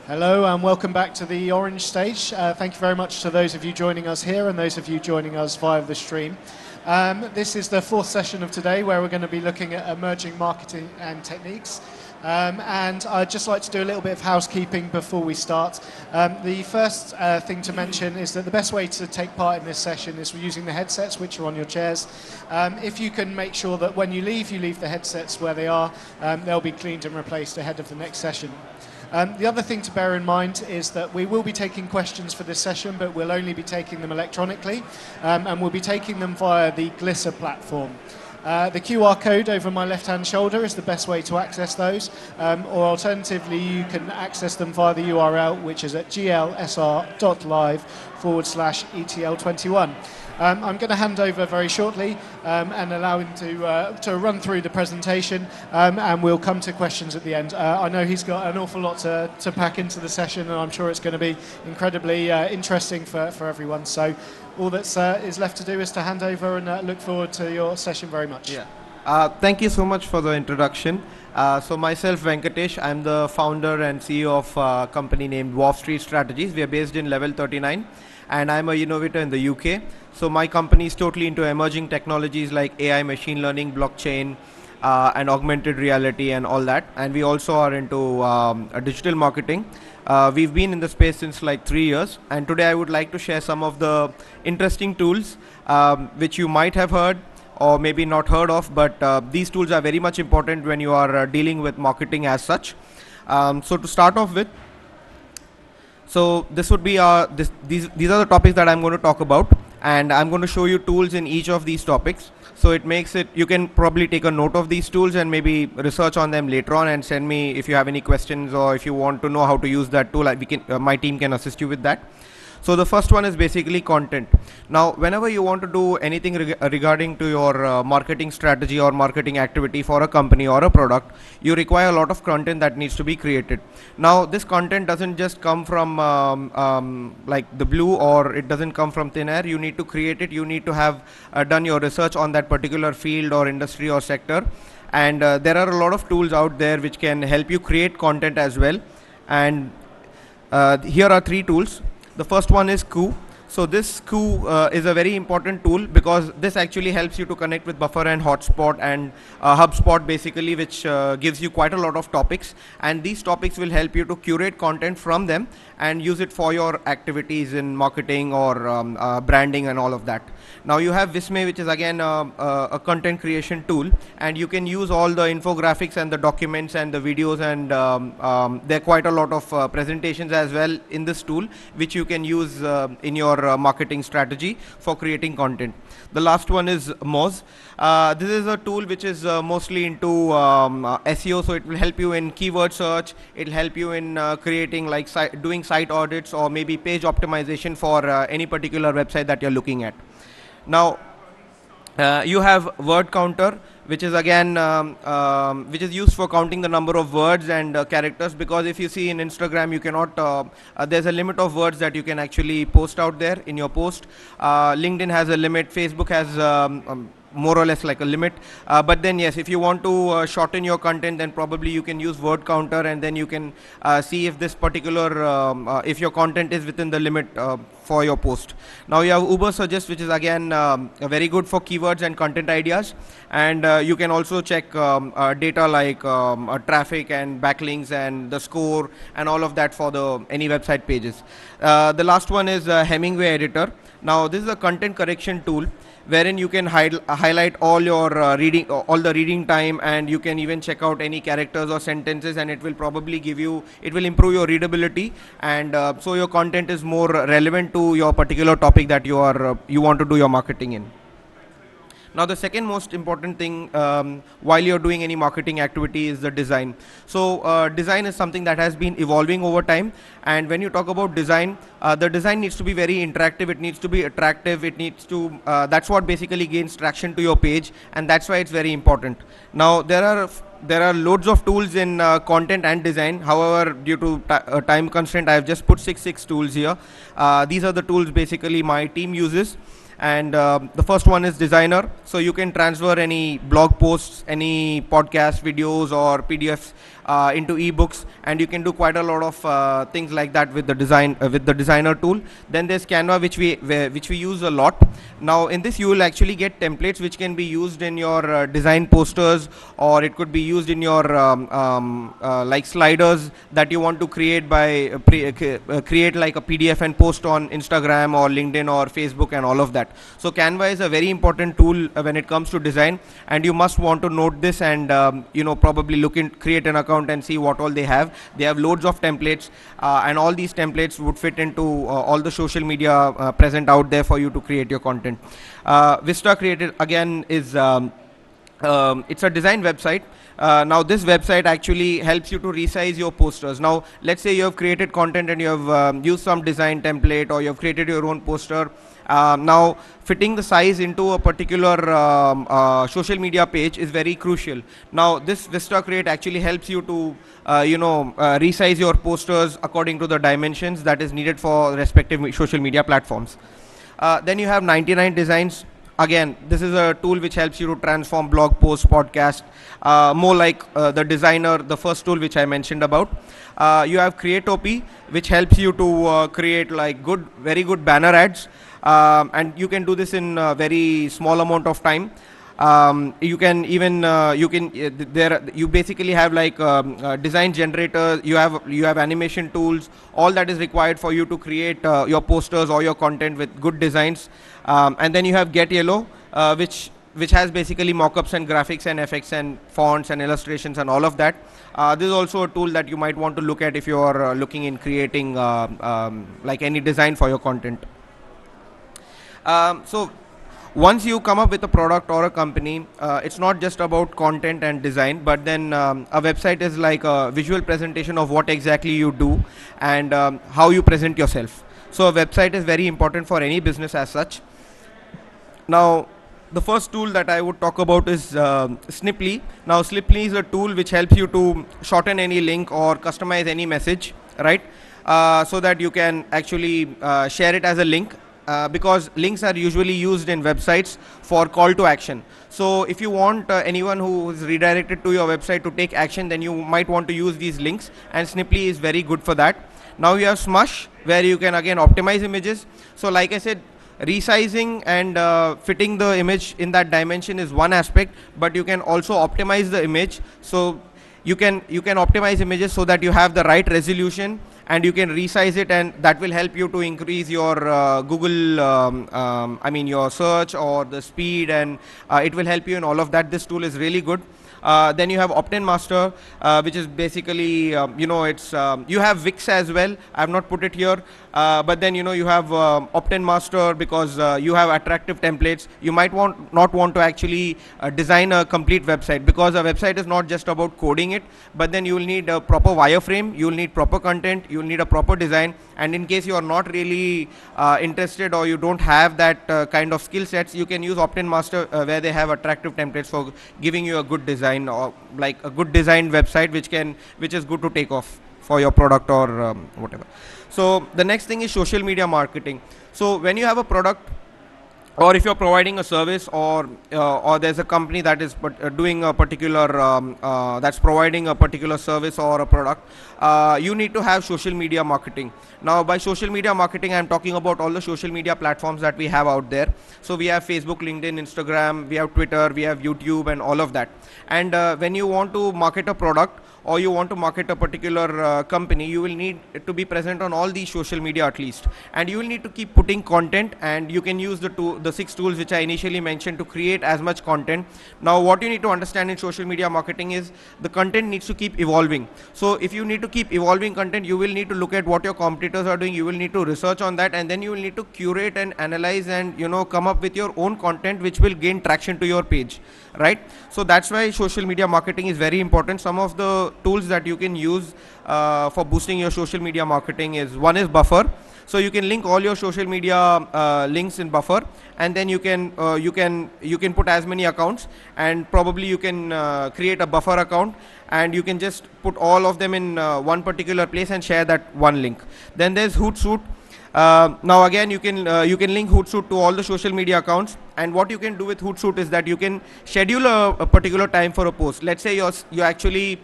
Hello and welcome back to the Orange stage. Thank you very much to those of you joining us here and those of you joining us via the stream. This is the fourth session of today where we're going to be looking at emerging marketing and techniques. And I'd just like to do a little bit of housekeeping before we start. The first thing to mention is that the best way to take part in this session is using the headsets which are on your chairs. If you can make sure that when you leave the headsets where they are, they'll be cleaned and replaced ahead of the next session. The other thing to bear in mind is that we will be taking questions for this session, but we'll only be taking them electronically, and we'll be taking them via the Glisser platform. The QR code over my left-hand shoulder is the best way to access those, or alternatively you can access them via the URL, which is at glsr.live/ETL21. I'm going to hand over very shortly and allow him to run through the presentation, and we'll come to questions at the end. I know he's got an awful lot to pack into the session, and I'm sure it's going to be incredibly interesting for everyone. So all that is left to do is to hand over, and look forward to your session very much. Yeah. Thank you so much for the introduction. So myself, Venkatesh, I'm the founder and CEO of a company named Wharf Street Strategies. We are based in Level 39, and I'm an innovator in the UK. So my company is totally into emerging technologies like AI, machine learning, blockchain, and augmented reality and all that. And we also are into digital marketing. We've been in the space since like 3 years, and today I would like to share some of the interesting tools which you might have heard or maybe not heard of, but these tools are very much important when you are dealing with marketing as such. So to start off with, so this would be these are the topics that I'm going to talk about, and I'm going to show you tools in each of these topics. So it makes it, you can probably take a note of these tools and maybe research on them later on and send me if you have any questions, or if you want to know how to use that tool, my team can assist you with that. So the first one is basically content. Now, whenever you want to do anything regarding to your marketing strategy or marketing activity for a company or a product, you require a lot of content that needs to be created. Now, this content doesn't just come from like the blue, or it doesn't come from thin air. You need to create it. You need to have done your research on that particular field or industry or sector. And there are a lot of tools out there which can help you create content as well. And here are 3 tools. The first one is Q. So this Q is a very important tool because this actually helps you to connect with Buffer and Hotspot and HubSpot basically, which gives you quite a lot of topics, and these topics will help you to curate content from them and use it for your activities in marketing or branding and all of that. Now you have Visme, which is again a content creation tool, and you can use all the infographics and the documents and the videos, and there are quite a lot of presentations as well in this tool, which you can use in your marketing strategy for creating content. The last one is Moz. This is a tool which is mostly into SEO, so it will help you in keyword search. It will help you in creating like doing site audits or maybe page optimization for any particular website that you're looking at. Now you have word counter, which is again which is used for counting the number of words and characters, because if you see in Instagram, you cannot there's a limit of words that you can actually post out there in your post. LinkedIn has a limit, Facebook has more or less like a limit, but then yes, if you want to shorten your content, then probably you can use word counter, and then you can see if this particular if your content is within the limit for your post. Now you have Uber Suggest, which is again very good for keywords and content ideas, and you can also check data like traffic and backlinks and the score and all of that for any website pages. The last one is Hemingway Editor. Now this is a content correction tool wherein you can highlight all your all the reading time, and you can even check out any characters or sentences, and it will probably it will improve your readability, and so your content is more relevant to your particular topic that you want to do your marketing in. Now the second most important thing while you're doing any marketing activity is the design. So design is something that has been evolving over time, and when you talk about design, the design needs to be very interactive, it needs to be attractive, it needs to that's what basically gains traction to your page, and that's why it's very important. Now there are loads of tools in content and design. However, due to time constraint, I have just put six tools here. These are the tools basically my team uses. And the first one is designer. So you can transfer any blog posts, any podcast videos or PDFs into ebooks, and you can do quite a lot of things like that with the designer tool. Then there's Canva, which we use a lot. Now in this you will actually get templates which can be used in your design posters, or it could be used in your like sliders that you want to create by create like a PDF and post on Instagram or LinkedIn or Facebook and all of that. So Canva is a very important tool when it comes to design, and you must want to note this and probably create an account and see what all they have. They have loads of templates, and all these templates would fit into all the social media present out there for you to create your content. Vista Created again is it's a design website. Now this website actually helps you to resize your posters. Now let's say you have created content and you have used some design template, or you have created your own poster. Now fitting the size into a particular social media page is very crucial. Now this Vista Create actually helps you to resize your posters according to the dimensions that is needed for respective social media platforms. Then you have 99 Designs. Again, this is a tool which helps you to transform blog posts, podcast, more like the designer, the first tool which I mentioned about. You have Creatopy, which helps you to create like very good banner ads, and you can do this in a very small amount of time. You can even you basically have like design generator. You have animation tools. All that is required for you to create your posters or your content with good designs. And then you have Get Yellow, which has basically mockups and graphics and effects and fonts and illustrations and all of that. This is also a tool that you might want to look at if you are looking in creating like any design for your content. So once you come up with a product or a company, it's not just about content and design, but then a website is like a visual presentation of what exactly you do and how you present yourself. So a website is very important for any business as such. Now the first tool that I would talk about is Sniply. Now Sniply is a tool which helps you to shorten any link or customize any message, right? So that you can actually share it as a link. Because links are usually used in websites for call to action. So if you want anyone who is redirected to your website to take action, then you might want to use these links, and Sniply is very good for that. Now you have Smush, where you can again optimize images. So like I said, resizing and fitting the image in that dimension is one aspect, but you can also optimize the image. So you can optimize images so that you have the right resolution, and you can resize it, and that will help you to increase your Google, your search or the speed, and it will help you in all of that. This tool is really good. Then you have Opt-in Master, which is basically, it's you have Wix as well. I have not put it here, but then you have Opt-in Master because you have attractive templates. You might not want to actually design a complete website, because a website is not just about coding it, but then you will need a proper wireframe, you will need proper content, you will need a proper design, and in case you are not really interested or you don't have that kind of skill sets, you can use Opt-in Master where they have attractive templates for giving you a good design, or like a good designed website which is good to take off for your product or whatever. So the next thing is social media marketing. So when you have a product, or if you're providing a service, or there's a company that is doing a particular that's providing a particular service or a product, you need to have social media marketing. Now by social media marketing, I'm talking about all the social media platforms that we have out there. So we have Facebook, LinkedIn, Instagram, we have Twitter, we have YouTube, and all of that. And when you want to market a product, or you want to market a particular company, you will need to be present on all these social media at least, and you will need to keep putting content, and you can use the 6 tools which I initially mentioned to create as much content. Now what you need to understand in social media marketing is the content needs to keep evolving. So if you need to keep evolving content, you will need to look at what your competitors are doing, you will need to research on that, and then you will need to curate and analyze and come up with your own content which will gain traction to your page, right? So that's why social media marketing is very important. Some of the tools that you can use for boosting your social media marketing is, one is Buffer. So you can link all your social media links in Buffer, and then you can put as many accounts, and probably you can create a Buffer account, and you can just put all of them in one particular place and share that one link. Then there's Hootsuite. Now again, you can link Hootsuite to all the social media accounts, and what you can do with Hootsuite is that you can schedule a particular time for a post. Let's say you're actually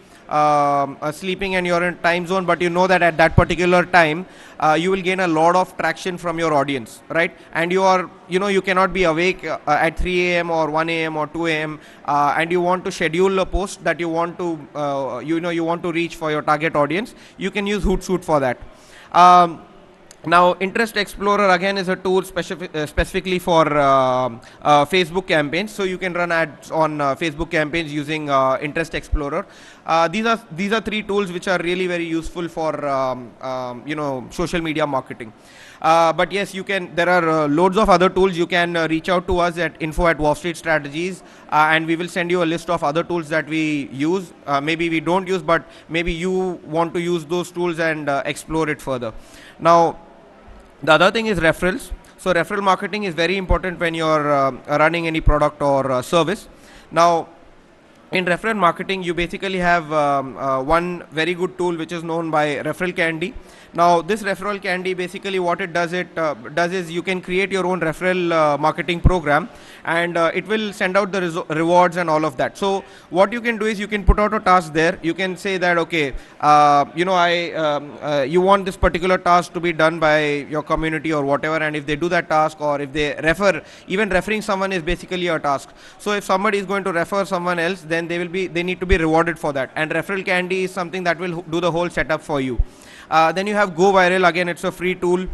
sleeping and you're in time zone, but you know that at that particular time you will gain a lot of traction from your audience, right? And you cannot be awake at 3 a.m. or 1 a.m. or 2 a.m. And you want to schedule a post that you want to you want to reach for your target audience. You can use Hootsuite for that. Now, Interest Explorer again is a tool specifically for Facebook campaigns. So you can run ads on Facebook campaigns using Interest Explorer. These are three tools which are really very useful for social media marketing. But yes, you can. There are loads of other tools. You can reach out to us at info@WallStreetStrategies, and we will send you a list of other tools that we use. Maybe we don't use, but maybe you want to use those tools and explore it further. Now, the other thing is referrals. So referral marketing is very important when you're running any product or service. Now, in referral marketing, you basically have one very good tool which is known by Referral Candy. Now, this Referral Candy, basically what it does is you can create your own referral marketing program, and it will send out the rewards and all of that. So what you can do is you can put out a task there. You can say that, okay, you want this particular task to be done by your community or whatever, and if they do that task, or if they refer, even referring someone is basically a task. So if somebody is going to refer someone else, then they need to be rewarded for that. And Referral Candy is something that will do the whole setup for you. Then you have Go Viral. Again, it's a free tool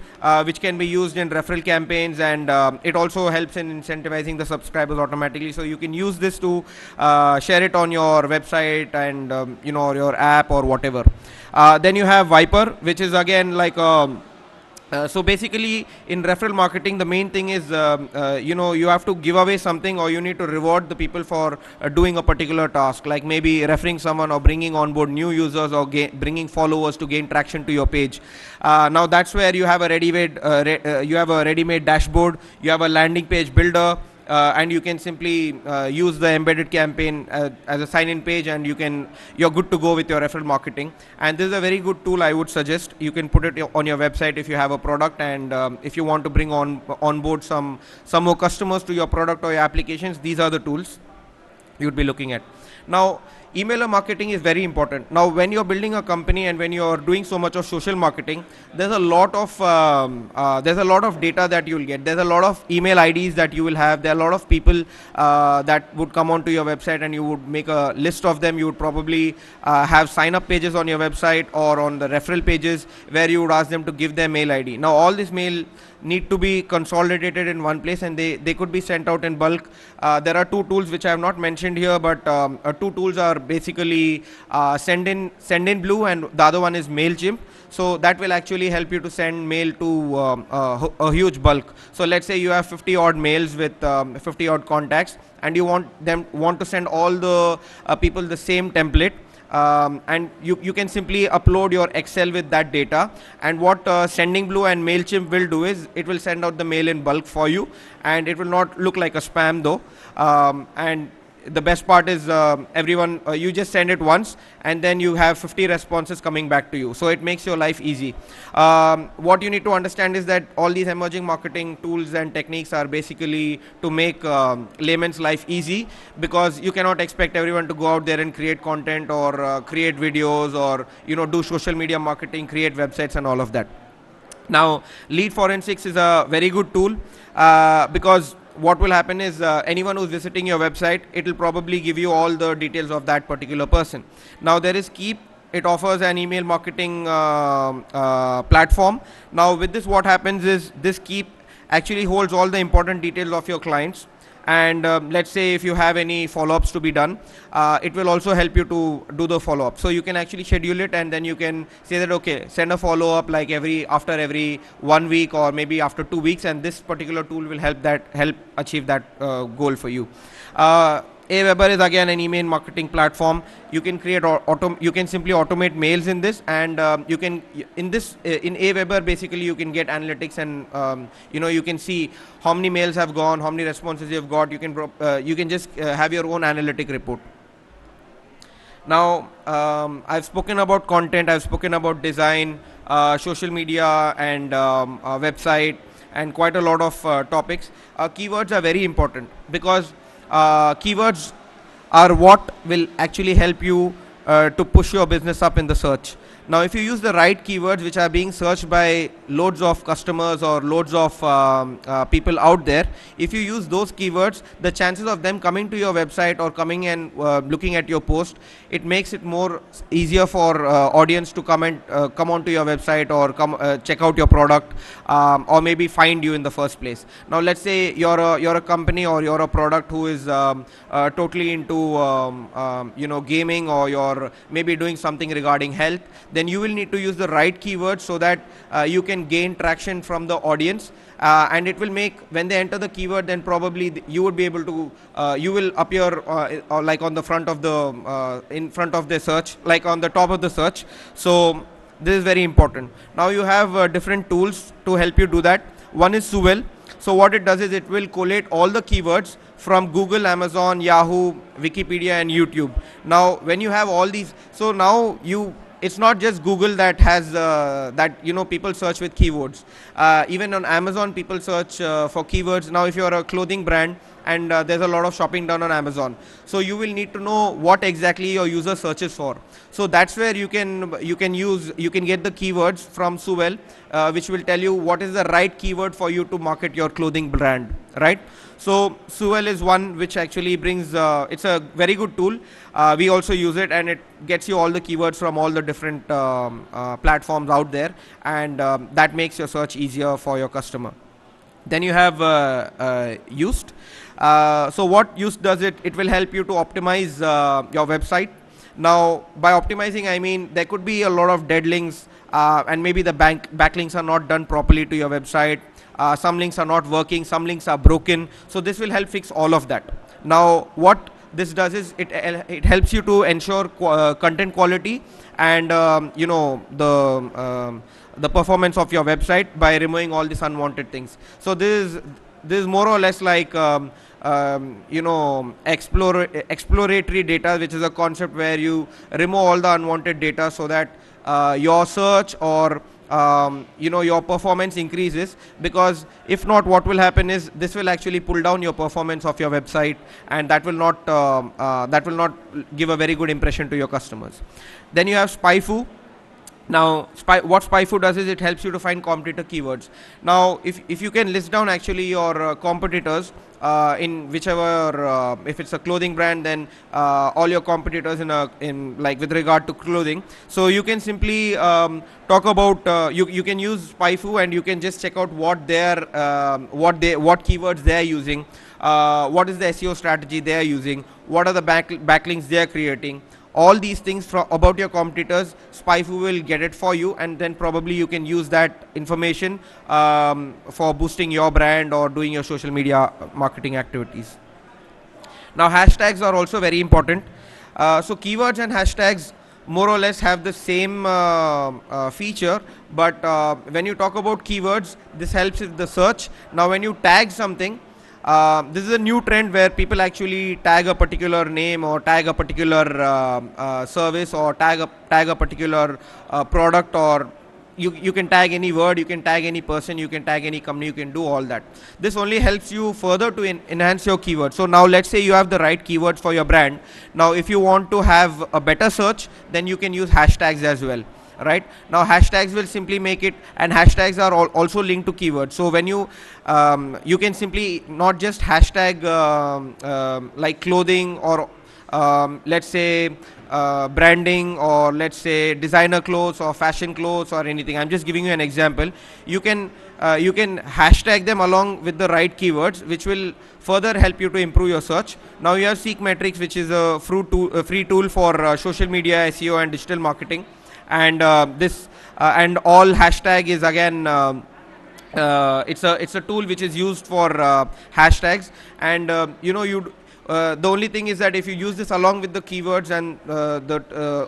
which can be used in referral campaigns, and it also helps in incentivizing the subscribers automatically. So you can use this to share it on your website and or your app or whatever. Then you have Viper, which is again like so basically in referral marketing, the main thing is you have to give away something, or you need to reward the people for doing a particular task, like maybe referring someone or bringing on board new users, or bringing followers to gain traction to your page. Now that's where you have a ready-made dashboard, you have a landing page builder, and you can simply use the embedded campaign as a sign-in page, and you're good to go with your referral marketing. And this is a very good tool. I would suggest you can put it on your website if you have a product, and if you want to bring on board some more customers to your product or your applications, these are the tools you'd be looking at. Now, emailer marketing is very important. Now, when you're building a company and when you're doing so much of social marketing, there's a lot of data that you'll get. There's a lot of email IDs that you will have. There are a lot of people that would come onto your website, and you would make a list of them. You would probably have sign-up pages on your website or on the referral pages where you would ask them to give their mail ID. Now, all this mail need to be consolidated in one place, and they could be sent out in bulk. There are two tools which I have not mentioned here, but two tools are basically Sendinblue, and the other one is MailChimp. So that will actually help you to send mail to a huge bulk. So let's say you have 50 odd mails with 50 odd contacts, and you want to send all the people the same template. And you can simply upload your Excel with that data, and what Sendinblue and MailChimp will do is it will send out the mail in bulk for you, and it will not look like a spam though. And the best part is everyone you just send it once, and then you have 50 responses coming back to you, so it makes your life easy. What you need to understand is that all these emerging marketing tools and techniques are basically to make layman's life easy, because you cannot expect everyone to go out there and create content, or create videos, or do social media marketing, create websites and all of that. Now, lead forensics is a very good tool, because what will happen is anyone who's visiting your website, it will probably give you all the details of that particular person. Now, there is Keep. It offers an email marketing platform. Now, with this, what happens is this Keep actually holds all the important details of your clients. And let's say if you have any follow-ups to be done, it will also help you to do the follow-up. So you can actually schedule it, and then you can say that, okay, send a follow-up like after every 1 week, or maybe after 2 weeks, and this particular tool will help achieve that goal for you. Aweber is again an email marketing platform. You can create you can simply automate mails in this, and you can in Aweber basically you can get analytics, and you can see how many mails have gone, how many responses you have got. You can just have your own analytic report. Now, I've spoken about content, I've spoken about design, social media and website and quite a lot of topics. Keywords are very important because keywords are what will actually help you to push your business up in the search. Now, if you use the right keywords which are being searched by loads of customers or loads of people out there, if you use those keywords, the chances of them coming to your website or coming and looking at your post, it makes it more easier for audience to come onto your website or come check out your product, or maybe find you in the first place. Now, let's say you're a company or you're a product who is totally into gaming, or you're maybe doing something regarding health. Then you will need to use the right keywords so that you can gain traction from the audience, and it will make, when they enter the keyword, then probably you would be able to you will appear or like on the front of the in front of the search, like on the top of the search. So this is very important. Now you have different tools to help you do that. One is Suvel. So what it does is it will collate all the keywords from Google, Amazon, Yahoo, Wikipedia and YouTube. Now when you have all these, so now it's not just Google that has that people search with keywords. Even on Amazon people search for keywords. Now if you are a clothing brand and there's a lot of shopping done on Amazon, so you will need to know what exactly your user searches for. So that's where you can get the keywords from Suvel, which will tell you what is the right keyword for you to market your clothing brand, right? So Suvel is one which actually brings it's a very good tool. We also use it, and it gets you all the keywords from all the different platforms out there, and that makes your search easier for your customer. Then you have Yoast. So what Yoast does, it will help you to optimize your website. Now by optimizing, I mean there could be a lot of dead links, and maybe the backlinks are not done properly to your website. Some links are not working, some links are broken. So this will help fix all of that. Now what this does is it helps you to ensure content quality and the performance of your website by removing all these unwanted things. So this is more or less like exploratory data, which is a concept where you remove all the unwanted data so that your search or your performance increases. Because if not, what will happen is this will actually pull down your performance of your website, and that will not give a very good impression to your customers. Then you have SpyFu. Now what SpyFu does is it helps you to find competitor keywords. Now if you can list down actually your competitors in whichever, if it's a clothing brand, then all your competitors in like with regard to clothing. So you can simply talk about you can use SpyFu, and you can just check out what keywords they are using, what is the SEO strategy they are using, what are the backlinks they are creating. All these things about your competitors, SpyFu will get it for you, and then probably you can use that information for boosting your brand or doing your social media marketing activities. Now hashtags are also very important. So keywords and hashtags more or less have the same feature, but when you talk about keywords, this helps with the search. Now when you tag something, this is a new trend where people actually tag a particular name or tag a particular service or tag a particular product, or you can tag any word, you can tag any person, you can tag any company, you can do all that. This only helps you further to enhance your keyword. So now let's say you have the right keywords for your brand. Now if you want to have a better search, then you can use hashtags as well. Right now hashtags will simply make it, and hashtags are also linked to keywords. So when you can simply not just hashtag like clothing or let's say branding, or let's say designer clothes or fashion clothes or anything. I'm just giving you an example. You can hashtag them along with the right keywords, which will further help you to improve your search. Now you have Seek Metrics, which is a free tool for social media, SEO and digital marketing. And this and all hashtag is again it's a tool which is used for hashtags, and the only thing is that if you use this along with the keywords and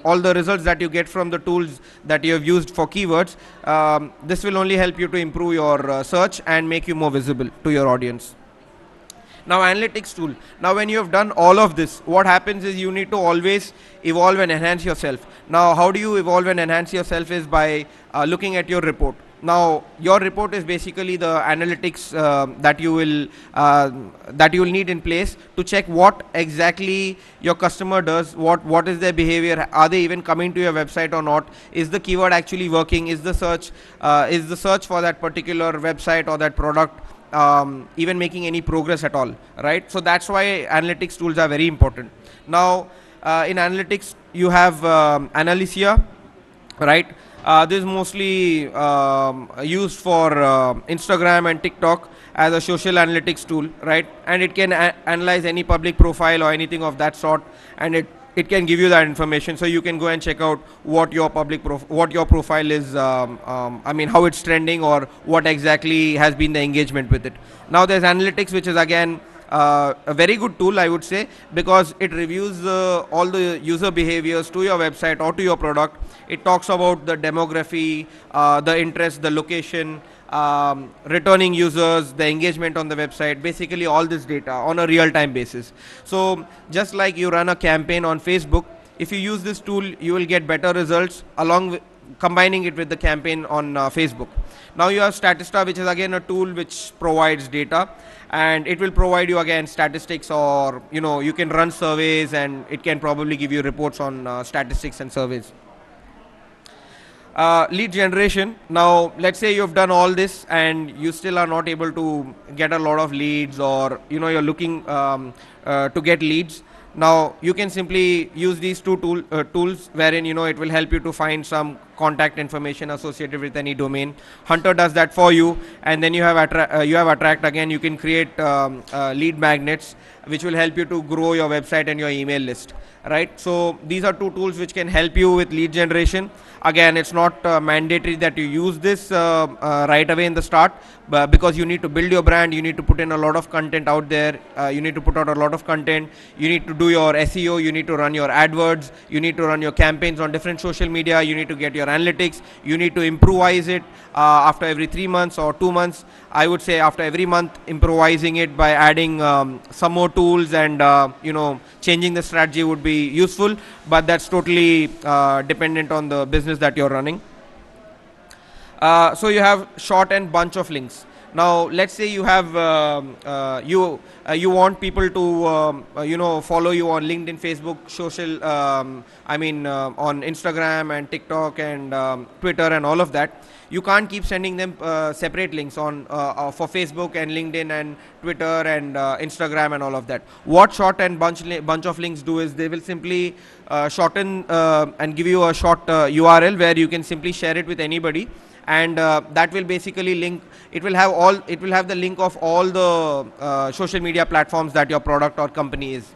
all the results that you get from the tools that you have used for keywords, this will only help you to improve your search and make you more visible to your audience. Now analytics tool. Now when you have done all of this, what happens is you need to always evolve and enhance yourself. Now how do you evolve and enhance yourself is by looking at your report. Now your report is basically the analytics that you will need in place to check what exactly your customer does, what is their behavior, are they even coming to your website or not, is the keyword actually working, is the search for that particular website or that product even making any progress at all, right? So that's why analytics tools are very important. Now in analytics you have Analysia, right? This is mostly used for Instagram and TikTok as a social analytics tool, right? And it can analyze any public profile or anything of that sort, and it can give you that information, so you can go and check out what your what your profile is, I mean how it's trending or what exactly has been the engagement with it. Now there's analytics, which is again a very good tool, I would say, because it reviews all the user behaviors to your website or to your product. It talks about the demography, the interest, the location, returning users, the engagement on the website, basically all this data on a real-time basis. So just like you run a campaign on Facebook, if you use this tool, you will get better results along with combining it with the campaign on Facebook. Now you have Statista, which is again a tool which provides data, and it will provide you again statistics, or you can run surveys and it can probably give you reports on statistics and surveys. Lead generation. Now let's say you've done all this and you still are not able to get a lot of leads, or you're looking to get leads. Now you can simply use these two tools wherein it will help you to find some contact information associated with any domain. Hunter does that for you, and then you have Attract. Again, you can create lead magnets which will help you to grow your website and your email list, right? So these are two tools which can help you with lead generation. Again, it's not mandatory that you use this right away in the start, but because you need to build your brand, you need to put in a lot of content out there, you need to put out a lot of content, you need to do your SEO, you need to run your AdWords, you need to run your campaigns on different social media, you need to get your analytics, you need to improvise it after every 3 months or 2 months. I would say after every month, improvising it by adding some more tools and changing the strategy would be useful, but that's totally dependent on the business that you're running. So you have short and bunch of links. Now let's say you have you want people to follow you on LinkedIn, Facebook, social on Instagram and TikTok and Twitter and all of that. You can't keep sending them separate links on for Facebook and LinkedIn and Twitter and Instagram and all of that. What short and bunch of links do is they will simply shorten and give you a short URL where you can simply share it with anybody, and that will basically link. It will have the link of all the social media platforms that your product or company is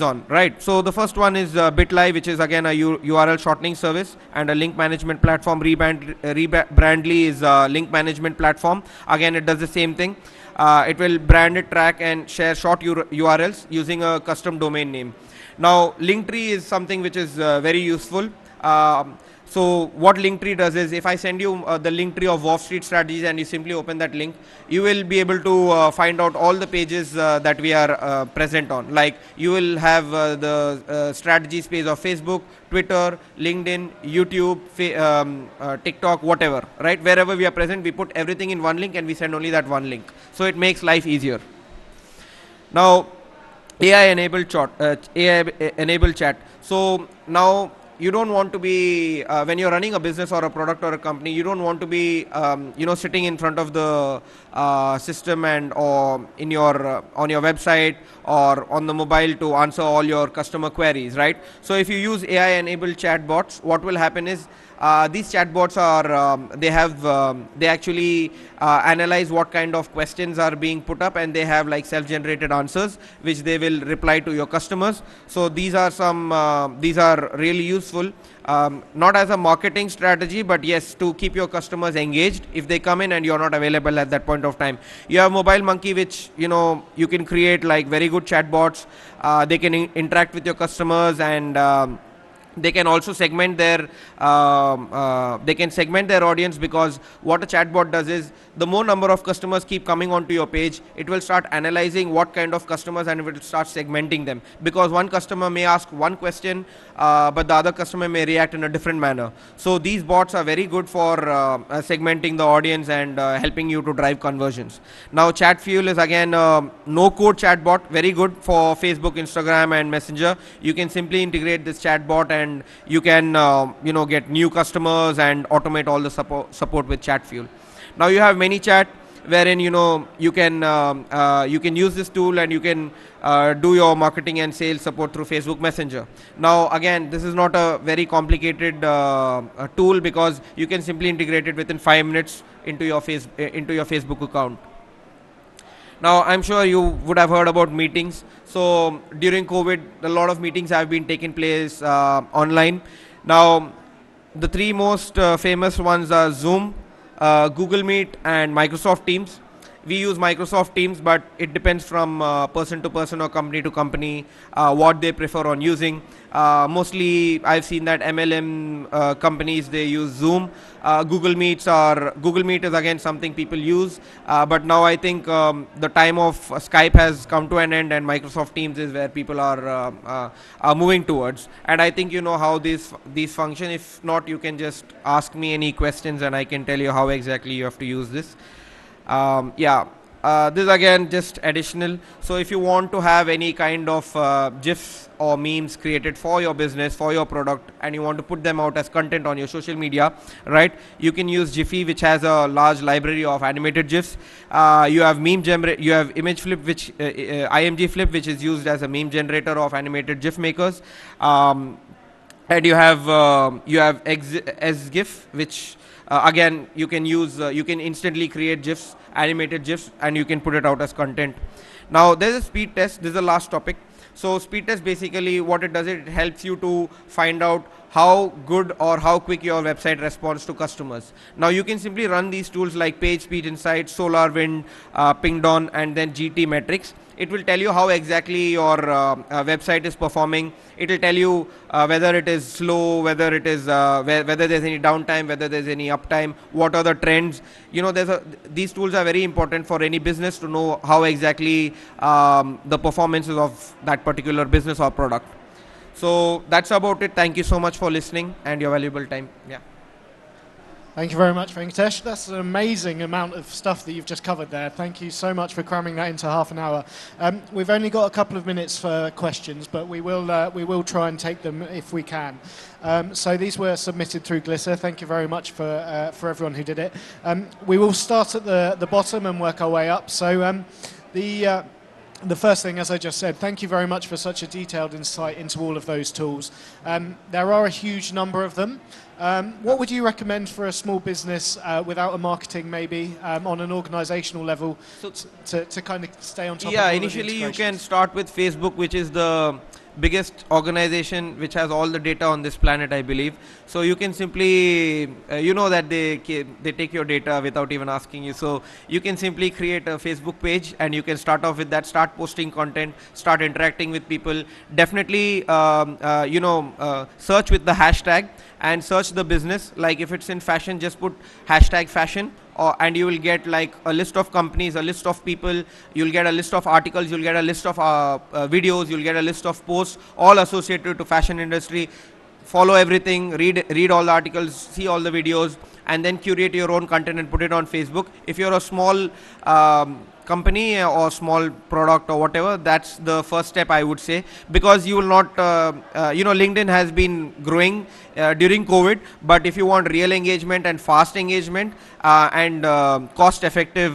on, right? So the first one is Bitly, which is again a URL shortening service and a link management platform. Rebrandly is a link management platform. Again, it does the same thing. It will brand it, track and share short URLs using a custom domain name. Now Linktree is something which is very useful. So what Linktree does is, if I send you the Linktree of Wall Street Strategies and you simply open that link, you will be able to find out all the pages that we are present on. Like you will have the strategies page of Facebook, Twitter, LinkedIn, YouTube, TikTok, whatever, right? Wherever we are present, we put everything in one link and we send only that one link. So it makes life easier. Now AI-enabled chat. So now you don't want to be when you're running a business or a product or a company, you don't want to be sitting in front of the system and or in your on your website or on the mobile to answer all your customer queries, right? So if you use AI-enabled chatbots, what will happen is these chatbots are they actually analyze what kind of questions are being put up, and they have like self-generated answers which they will reply to your customers. So these are really useful, not as a marketing strategy, but yes, to keep your customers engaged if they come in and you're not available at that point of time. You have Mobile Monkey, which you can create like very good chatbots. They can interact with your customers and They can also segment their audience, because what a chatbot does is, the more number of customers keep coming onto your page, it will start analyzing what kind of customers, and it will start segmenting them, because one customer may ask one question, but the other customer may react in a different manner. So these bots are very good for segmenting the audience and helping you to drive conversions. Now Chatfuel is again no code chatbot, very good for Facebook, Instagram and Messenger. You can simply integrate this chatbot and you can get new customers and automate all the support with Chatfuel. Now you have ManyChat, wherein you can use this tool and you can do your marketing and sales support through Facebook Messenger. Now again, this is not a very complicated tool, because you can simply integrate it within 5 minutes into your Facebook account. Now I'm sure you would have heard about meetings. So during COVID, a lot of meetings have been taking place online. Now the three most famous ones are Zoom, Google Meet and Microsoft Teams. We use Microsoft Teams, but it depends from person to person or company to company what they prefer on using. Mostly I've seen that MLM companies, they use Zoom. Google Meet is again something people use, but now I think the time of Skype has come to an end, and Microsoft Teams is where people are moving towards. And I think you know how these function. If not, you can just ask me any questions and I can tell you how exactly you have to use this. This is again just additional. So if you want to have any kind of GIFs or memes created for your business, for your product, and you want to put them out as content on your social media, right? You can use Jiffy, which has a large library of animated GIFs. You have you have Image Flip, which IMG Flip, which is used as a meme generator of animated GIF makers. And you have SGIF, which again you can use. You can instantly create GIFs, animated GIFs, and you can put it out as content. Now there's a speed test. This is the last topic. So speed test, basically what it does, it helps you to find out how good or how quick your website responds to customers. Now you can simply run these tools like PageSpeed Insights, SolarWind, Pingdon, and then GT Metrics. It will tell you how exactly your website is performing. It will tell you whether it is slow, whether it is whether there's any downtime, whether there's any uptime, what are the trends. You know, these tools are very important for any business to know how exactly the performances of that particular business or product. So that's about it. Thank you so much for listening and your valuable time. Yeah. Thank you very much, Venkatesh. That's an amazing amount of stuff that you've just covered there. Thank you so much for cramming that into half an hour. We've only got a couple of minutes for questions, but we will try and take them if we can. So these were submitted through Glitter. Thank you very much for everyone who did it. We will start at the bottom and work our way up. So the first thing, as I just said, thank you very much for such a detailed insight into all of those tools. There are a huge number of them. What would you recommend for a small business without a marketing, maybe on an organizational level, to kind of stay on top of all initially you can start with Facebook, which is the biggest organization which has all the data on this planet, I believe. So you can simply you know that they take your data without even asking you. So you can simply create a Facebook page and you can start off with that, start posting content, start interacting with people. Definitely search with the hashtag and search the business. Like if it's in fashion, just put hashtag fashion, and you will get like a list of companies, a list of people, you'll get a list of articles, you'll get a list of videos, you'll get a list of posts all associated to fashion industry. Follow everything, read all the articles, see all the videos, and then curate your own content and put it on Facebook. If you're a small company or small product or whatever, that's the first step, I would say, because you will not LinkedIn has been growing during COVID, but if you want real engagement and fast engagement and cost effective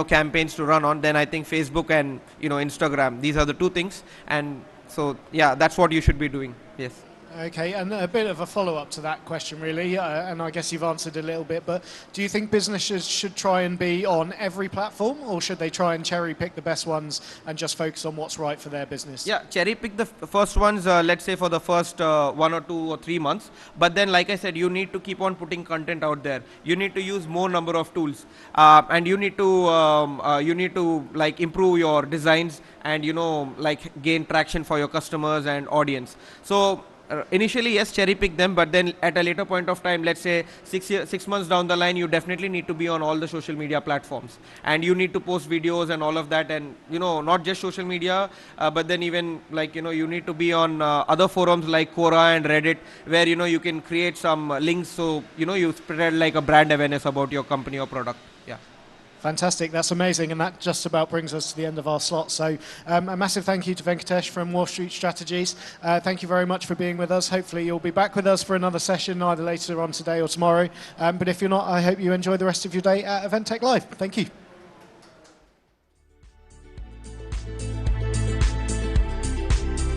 campaigns to run on, then I think Facebook and Instagram, these are the two things. And so yeah, that's what you should be doing. Yes. Okay, and a bit of a follow-up to that question, really, and I guess you've answered a little bit, but do you think businesses should try and be on every platform, or should they try and cherry-pick the best ones and just focus on what's right for their business? Yeah, cherry-pick the first ones, let's say for the first 1 or 2 or 3 months, but then like I said, you need to keep on putting content out there. You need to use more number of tools, and you need to like improve your designs and like gain traction for your customers and audience. So initially, yes, cherry pick them, but then at a later point of time, let's say 6 months down the line, you definitely need to be on all the social media platforms, and you need to post videos and all of that, and not just social media, but then even like you need to be on other forums like Quora and Reddit, where you can create some links, so you spread like a brand awareness about your company or product. Yeah. Fantastic, that's amazing, and that just about brings us to the end of our slot. So a massive thank you to Venkatesh from Wall Street Strategies. Thank you very much for being with us. Hopefully you'll be back with us for another session either later on today or tomorrow. But if you're not, I hope you enjoy the rest of your day at Event Tech Live. Thank you.